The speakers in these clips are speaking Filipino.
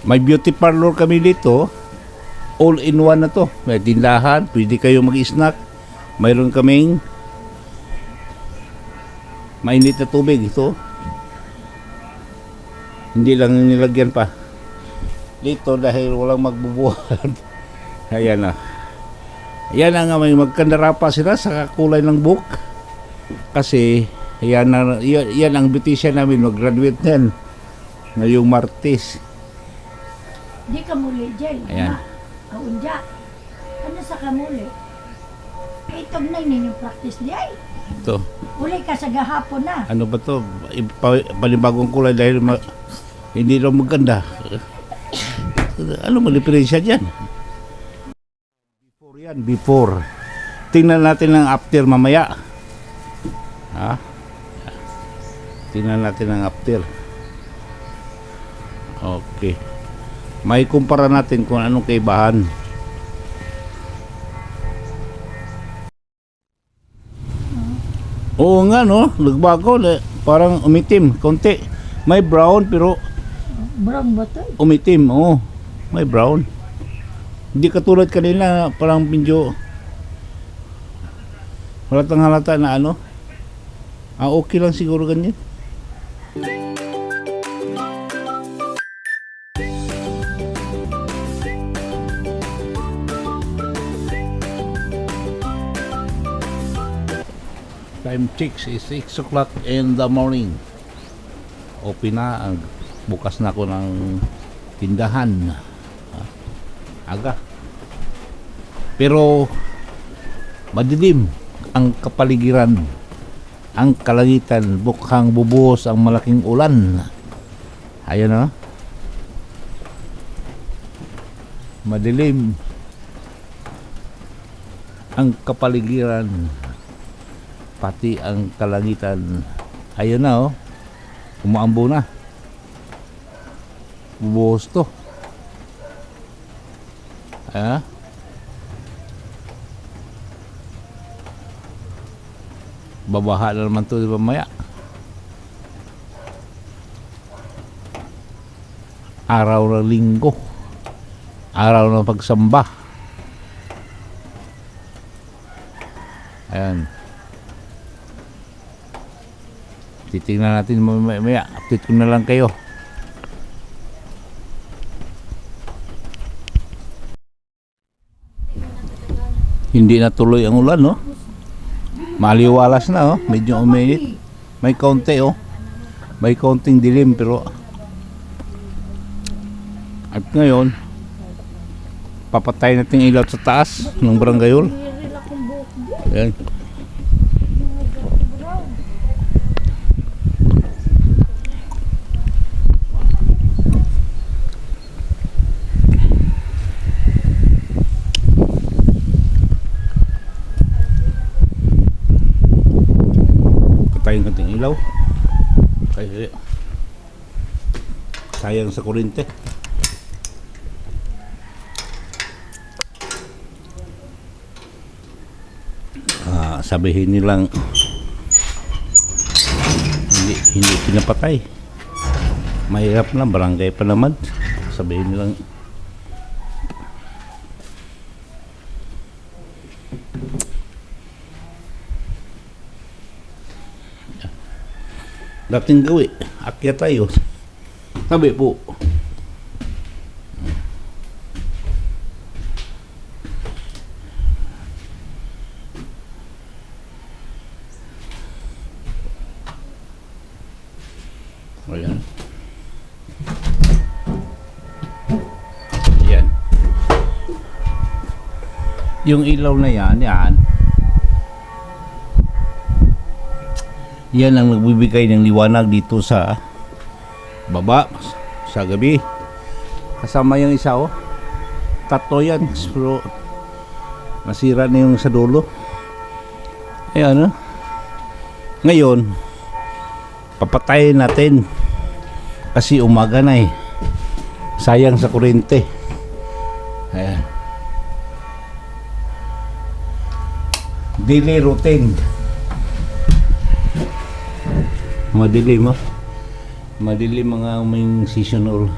May beauty parlor kami dito. All in one na to. May tindahan, pwede kayo mag-snack. Mayroon kaming mainit na tubig ito. Hindi lang nilagyan pa dito dahil walang magbubuhat. Ayan na. Ayan na nga, may magkandara pa sila sa kulay ng book. Kasi yan ang beautician namin, mag-graduate na yan ngayong Martes. Di ka muli, Jay. Ayan. Kaunja. Ano sa kamuli? Itog na yun yung practice di ay. Ito. Uli ka sa gahapon na. Ano ba to? Panibagong kulay dahil hindi raw maganda. Ano mo diferensya dyan? Before yan, before. Tingnan natin ang after mamaya. Ha? Tingnan natin ang after. Okay. May kumpara natin kung anong kaibahan. Oo nga no, nagbago. Parang umitim, konti. May brown pero Brown ba to? umitim, oo. May brown. Hindi katulad kanina, parang medyo halatang halata na ano. Okay lang siguro ganyan. Time checks is 6 o'clock in the morning. Open na, bukas na ako ng tindahan. Aga. Pero madilim ang kapaligiran, ang kalangitan, bukhang bubuhos ang malaking ulan. Ayan na. Madilim ang kapaligiran, pati ang kalangitan. Ayun na oh. Umaambo na. Bubuhos to. Ah. Babaha na naman to di ba maya? Araw ng linggo. Araw ng pagsamba. Ayan. Titingnan natin maya. Update ko na lang kayo. Hindi na tuloy ang ulan, no? Maliwalas na, oh. Medyo uminit. May kaunti, oh. May kaunting dilim, pero at ngayon papatay natin ilaw sa taas ng barangayol. Ayan. Patayin kating ilaw kasi sayang sa kuryente. Sabihin nilang hindi pinapatay, mahirap na, barangay pa naman. Sabihin nilang dating gawi, akyat tayo. Sabi po, ayan. Ayan. Yung ilaw na yan ang nagbibigay ng liwanag dito sa baba sa gabi. Kasama yung isa, oh. Tatlo yan, pero nasira na yung sa dulo. Ayan, oh. Ngayon papatayin natin kasi umaga na eh. Sayang sa kuryente. Ayan. Daily routine. Madilim, oh. Madilim mga uming seasonal.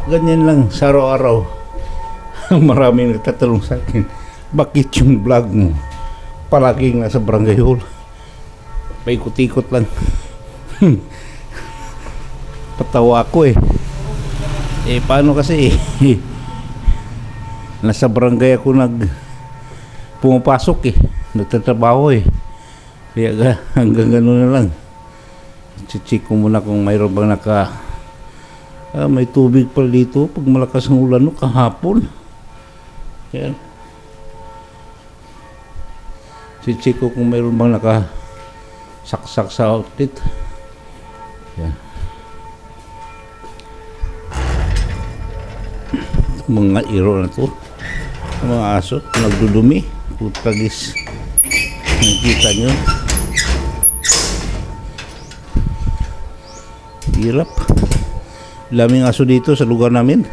ganyan lang sa araw-araw. Maraming nagtatanong sa akin, bakit yung vlog mo palaging nasa barangay hall? Paikot-ikot lang. Patawa ako eh. Paano kasi nasa barangay ako pumapasok eh. Nagtatrabaho eh. Kaya hanggang gano'n na lang. Check ko muna kung mayroon bang may tubig pala dito pag malakas ang ulan no, kahapon. Yan. Check ko kung mayroon bang saksak sa outlet. Yan. Mga iro na to, mga aso nagdudumi, putagis. Nakikita nyo, hirap. Laming aso dito sa lugar namin.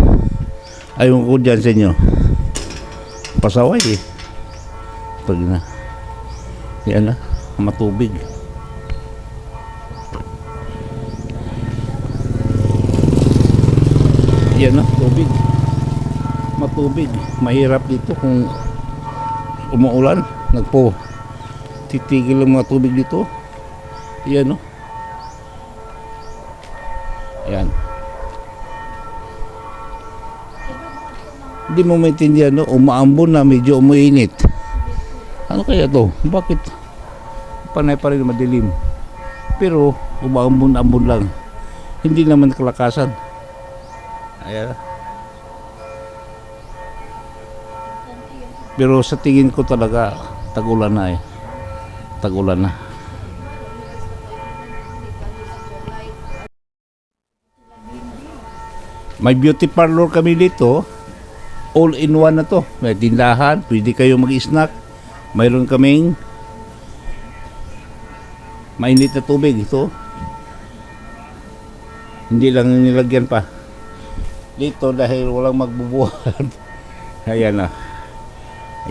Ayaw ko dyan sa inyo, pasaway eh pag na yan na matubig. Yan na tubig, matubig. Mahirap dito kung umuulan. Titigil ang mga tubig dito. Yan no. Yan. Hindi mo maintindihan no, umaambon na medyo umuinit. Ano kaya to? Bakit panay pa rin madilim? Pero umaambon-ambon lang. Hindi naman kalakasan. Ayan. Pero sa tingin ko talaga tag-ulan na eh. Tag-ulan na. May beauty parlor kami dito. All in one na to. May tindahan, pwede kayo mag-snack. Mayroon kaming mainit na tubig ito. Hindi lang nilagyan pa dito dahil walang magbubuhat. Ayan na.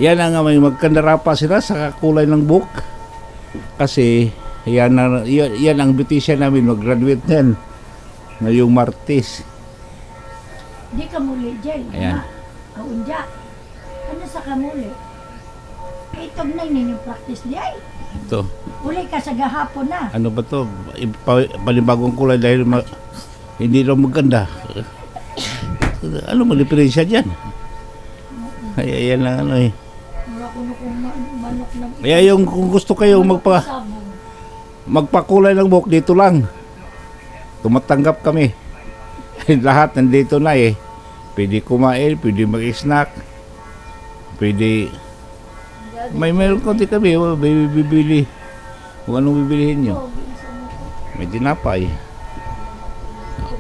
Yan na nga, may magkandara pa sila sa kulay ng book. Kasi yan ang beautician namin, mag-graduate na yan ngayong Martes. Di ka muli, Jay. Ayan. Kaunja. Ano sa kamuli? Itog na yun yung practice di ay. Ito. Uli ka sa gahapon na. Ano ba to? Panibagong kulay dahil hindi raw maganda. Ano mo diferensya dyan? Ay, yan lang ano eh. Wala ko na kung manok ng Kaya yung kung gusto kayo sabong. magpakulay ng buhok dito lang. Tumatanggap kami. Lahat nandito na eh. Pwede kumain, pwede mag-snack. Pwede meron konti kami, bibili. Kung anong bibilihin nyo. May tinapay.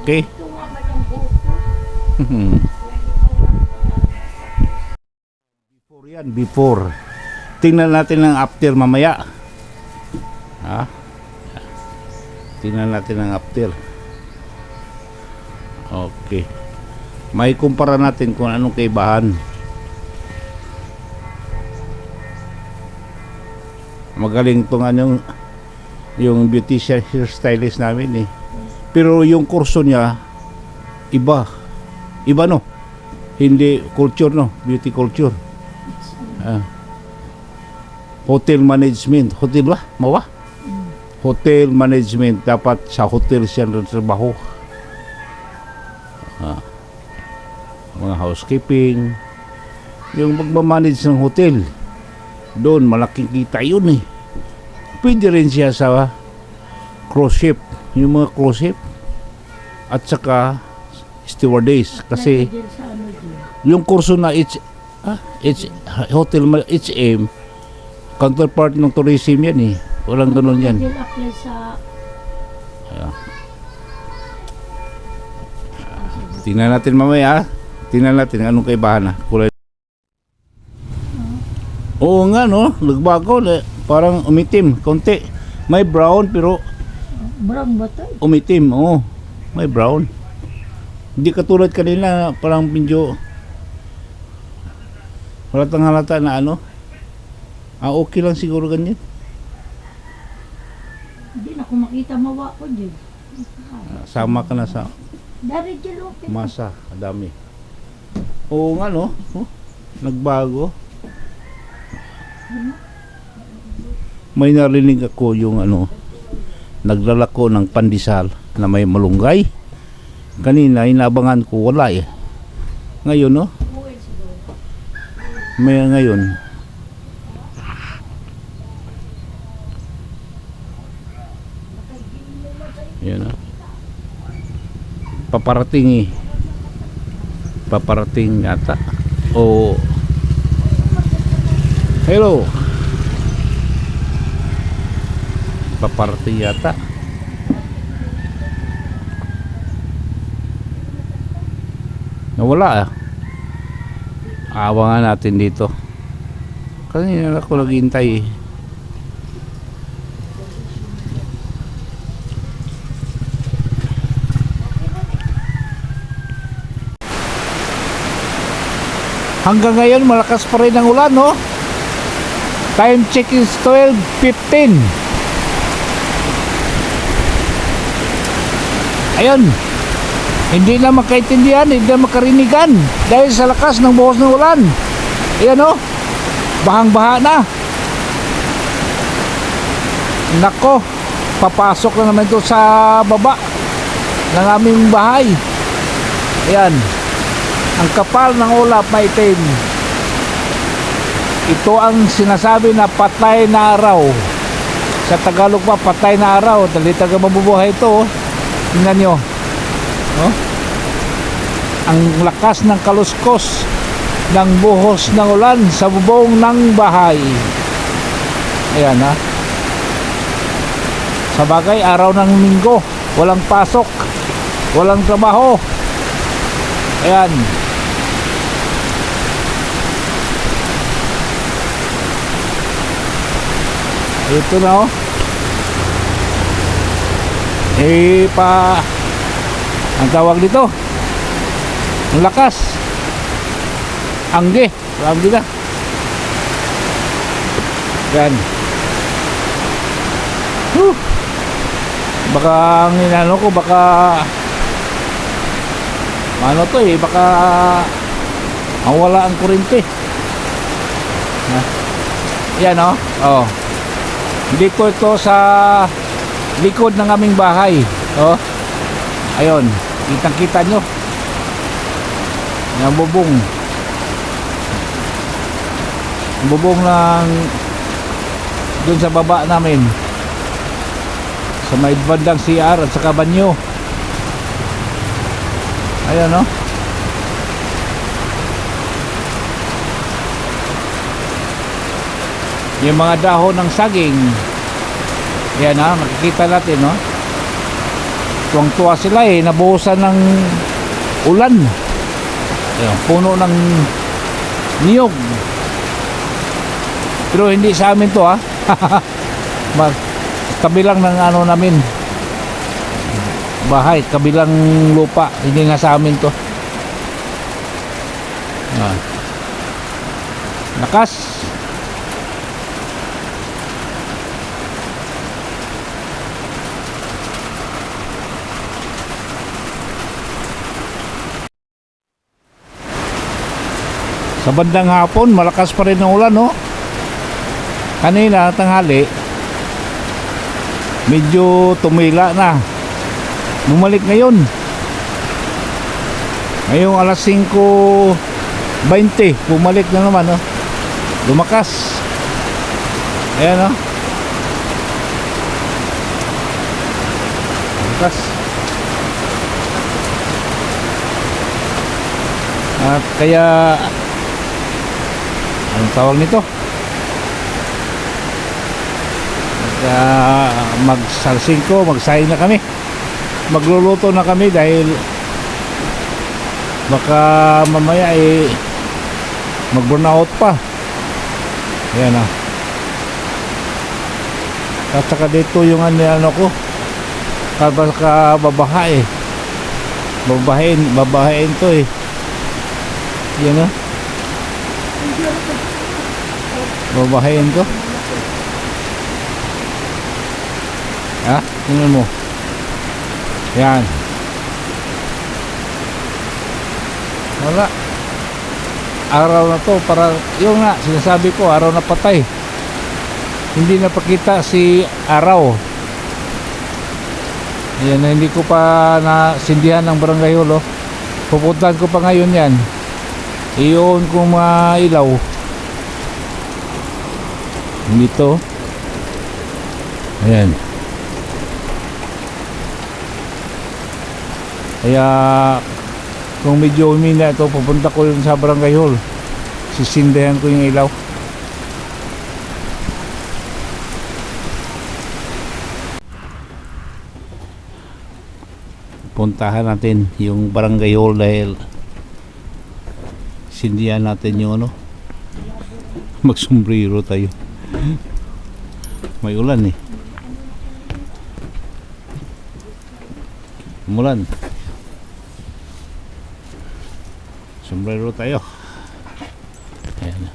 Okay. Before yan, before. Tingnan natin ang after mamaya. Ha? Tingnan natin ang after. Okay. May kumpara natin kung anong kaibahan. Magaling tong yung beautician hairstylist namin eh. Pero yung kurso niya iba no, hindi culture no, beauty culture. Hotel management, hotel ba? Mawa? Hotel management, dapat sa hotel siya trabaho. Mga housekeeping, yung magmamanage ng hotel, doon malaking kita yun eh. Pwede rin siya sa cruise ship, yung mga cruise ship, at saka stewardess kasi yung kurso na hotel HM counterpart ng tourism yan eh. Walang ganun yan. Apply sa Tingnan natin mamaya. Tingnan natin anong kaibahan na kulay. Oo nga no, nagbago parang umitim konti. May brown pero brown ba ito? umitim. Oo, may brown. Hindi katulad kanina parang medyo halatang halata na ano. Okay lang siguro ganyan. Hindi na ko makita mawa ko dyan. Sama ka na sa Dari jalupin. Masa, dami. Oo nga no. Oh, nagbago. May narinig ako yung naglalako ng pandesal na may malunggay. Kanina inabangan ko, wala eh. Ngayon no. May ngayon. Yan na. Paparating eh. Paparating yata. O hello. Paparating yata. Nawala ah. Awangan natin dito. Kanina ako naghihintay eh. Hanggang ngayon malakas pa rin ang ulan, no? Time check is 12:15. Ayun. Hindi na makaintindihan, hindi na makarinigan dahil sa lakas ng buhos ng ulan. Ayan, no? Bahang-baha na. Nako, papasok na naman ito sa baba ng aming bahay. Ayan. Ang kapal ng ulap, maitim. Ito ang sinasabi na patay na araw. Sa Tagalog pa, patay na araw. Dali taga mabubuhay ito. Tingnan nyo. Oh? Ang lakas ng kaluskos ng buhos ng ulan sa bubong ng bahay. Ayan ha. Sa bagay, araw ng Linggo. Walang pasok. Walang trabaho. Ayan. Ito na oh. Ang tawag dito, ang lakas. Angge na. Yan. Baka ang inano ko, baka ano to eh, baka mawala ang kuryente. Yan oh. Oh. Dito ito sa likod ng aming bahay. Oh. Ayun, kitang-kita nyo. Yung bubong. Bubong ng dun sa baba namin. Sa may bandang CR at saka banyo. Ayun, oh. Yung mga dahon ng saging. Yan ha, makikita natin, no? Tuwang-tuwa sila eh, nabuhusan ng ulan. Yan, puno ng niyog. Pero hindi sa amin to ha. Kabilang ng ano namin, bahay, kabilang lupa. Hindi nga sa amin to. Lakas. Sa bandang hapon, malakas pa rin ang ulan, no? Kanina, tanghali, medyo tumila na. Bumalik ngayon. Ngayong alas 5:20, bumalik na naman, no? Lumakas. Ayan, no? Lumakas. At kaya anong tawag nito? Magsalsing ko, magsaing na kami. Magluluto na kami dahil baka mamaya mag-burnout pa. Ayan na. At saka dito yung ano ko, baka babaha eh. Babahain to eh. Yan na. Babahain ko. Ha? Tingnan mo. Yan. Wala. Araw na to, para yung nga, sinasabi ko, araw na patay. Hindi napakita si araw. Yan, hindi ko pa nasindihan ng barangay hall, oh. Pupuntahan ko pa ngayon yan. Iyon kung mga ilaw. Dito. Ayan. Kaya kung medyo umina ito, pupunta ko yun sa barangay hall. Sisindihan ko yung ilaw. Puntahan natin yung barangay hall dahil sindihan natin yung ano, magsombrero tayo. May ulan eh. Umulan. Sombrero tayo. Ayan.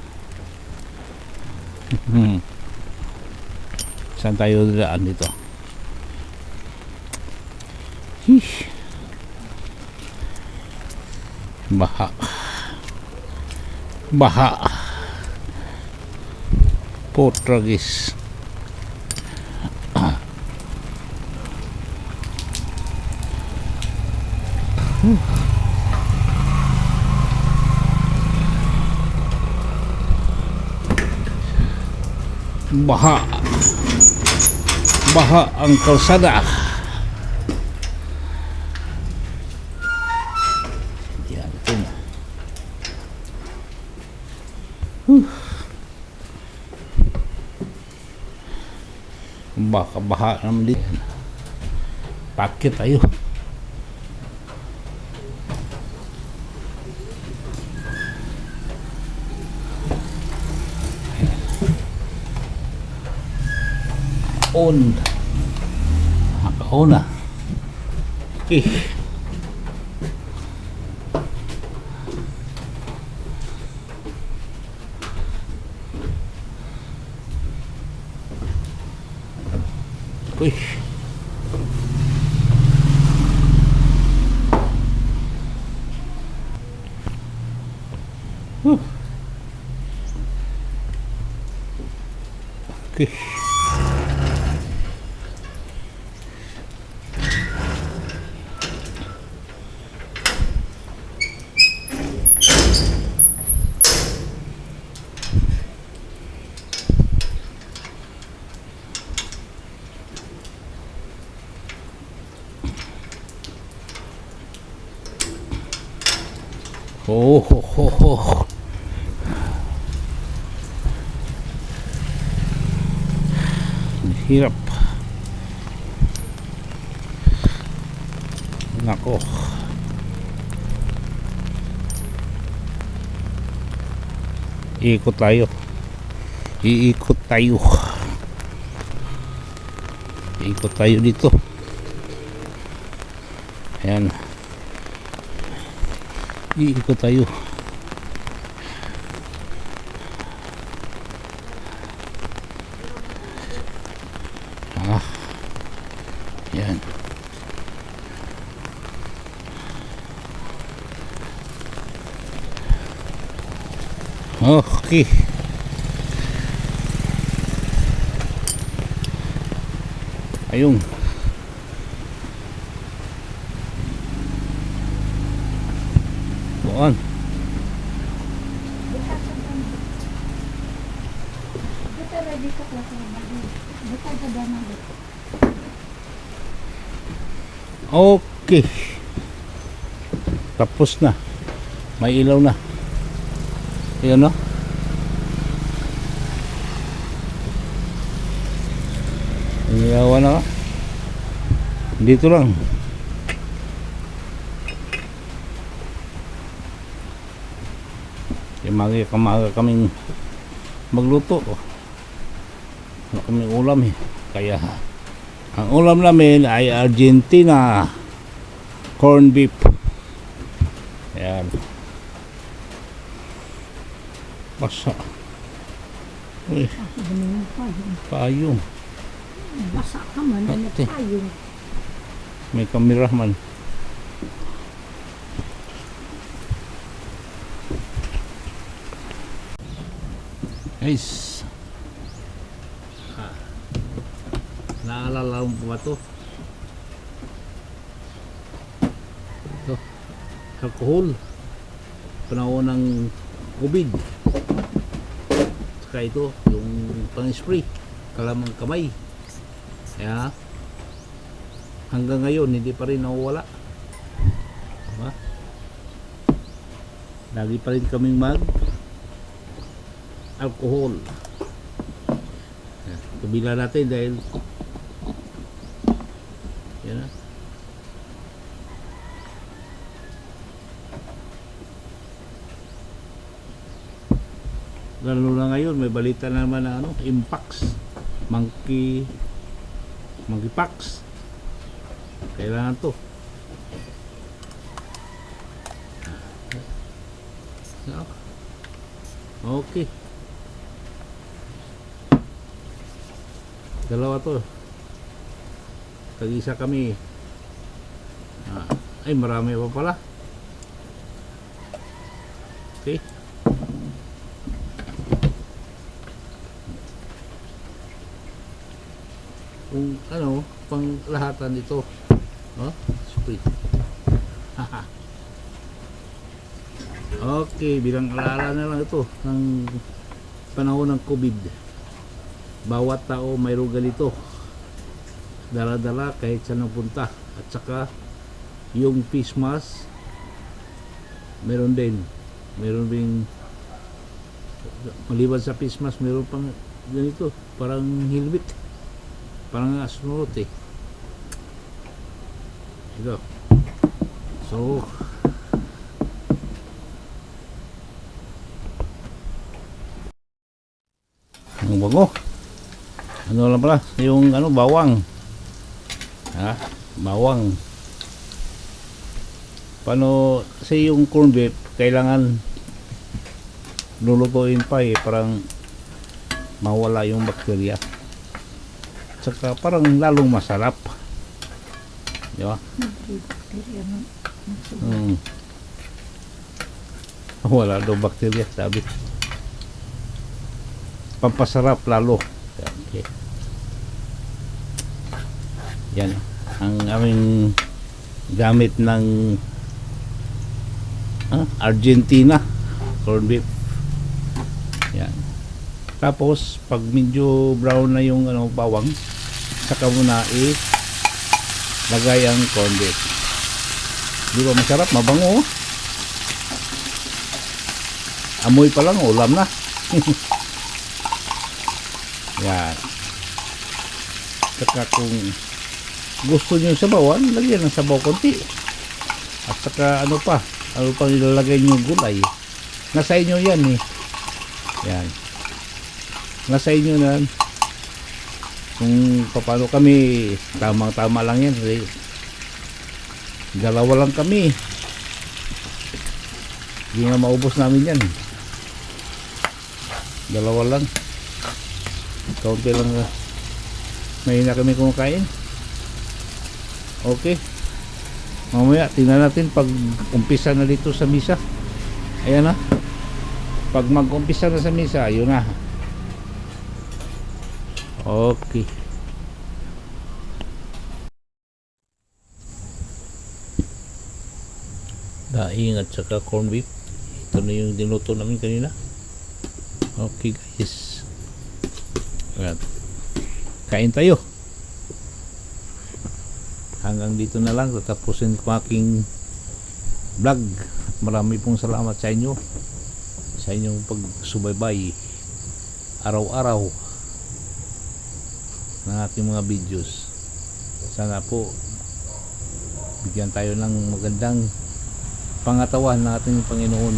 Saan tayo daan dito? Hish. Baha. Baha. Potragis. Baha. Baha ang kalsada. Yan, ito na. Baka baha naman din. Pakit tayo. On. Nakakaon na. Okay. Uy. Okay. Oh, ho, ho, ho. Hirap. Nako. Iikot tayo. Iikot tayo. Iikot tayo dito. Ayan. Iikot tayo. Ah. Yan. Okay. Ayun. Bukan. Okay. Tapos na. May ilaw na. Ayan, no? Ilawan na ka. Dito lang. Kamaga kaming magluto. Wala kaming ulam eh. Kaya ang ulam namin ay Argentina corn beef. Ayan. Basa. Uy. Payong. Basa ka man, ano tayo? May kamera man. Guys, naalala mo ba to? Ito, alcohol. Panahon ng COVID. Saka ito, yung pang-spray, kalamang kamay. Kaya, hanggang ngayon, hindi pa rin nawawala. Diba? Lagi pa rin kaming alcohol. Kabila natin dahil yan na. Lalo na ngayon may balita na naman na Impax, monkeypox. Kailangan to. Okay. Dalawa to. Tag-isa kami. Ay, marami pa pala. Okay. Kung pang lahatan dito. Oh, spray. Okay, bilang alaala na lang ito ng panahon ng COVID. Bawat tao mayroong ganito. Dala-dala kahit saan napunta. At saka yung face mask meron din. Meron ding maliban sa face mask, meron pang ganito, parang helmet. Parang astronaut eh. Ito. So, ang bago. Ano lang pala, yung bawang. Bawang. Paano say yung corned beef, kailangan lulutuin pa parang mawala yung bakterya. Saka parang lalong masarap. Di ba? Wala daw bakterya, sabi. Pampasarap lalo. Okay. Yan ang aming gamit ng Argentina corned beef. Yan. Tapos pag medyo brown na yung bawang, saka mo na lagay ang corned beef. Di ba masarap, mabango? Amoy pa lang ulam na. Yan. Saka kung gusto nyo sabawan, lagyan ng sabaw konti. At saka ano pang ilalagay nyo gulay. Nasa inyo yan eh. Yan. Nasa inyo na kung paano kami, tamang-tama lang yan. Dalawa lang kami. Hindi na maubos namin yan. Dalawa lang. Kaunti lang may na kami kumakain. Okay, mamaya tingnan natin pag umpisa na dito sa misa. Ayan na, pag mag umpisa na sa misa, yun na. Okay, daing at saka corned beef. Ito na yung dinuto namin kanina. Okay guys, ayan. Kain tayo. Hanggang dito na lang tatapusin ko aking vlog. Marami pong salamat sa inyo, sa inyong pagsubaybay araw-araw ng aking mga videos. Sana po bigyan tayo ng magandang pangatawan ng ating Panginoon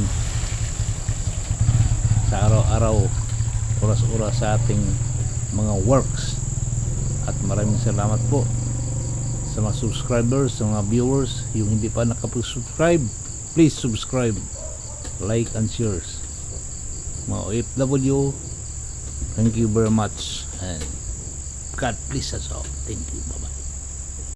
sa araw-araw, oras-oras sa ating mga works. At maraming salamat po sa mga subscribers, sa mga viewers. Yung hindi pa nakapag-subscribe, please subscribe, like and share. Mga OFW, thank you very much and God bless us all. Thank you.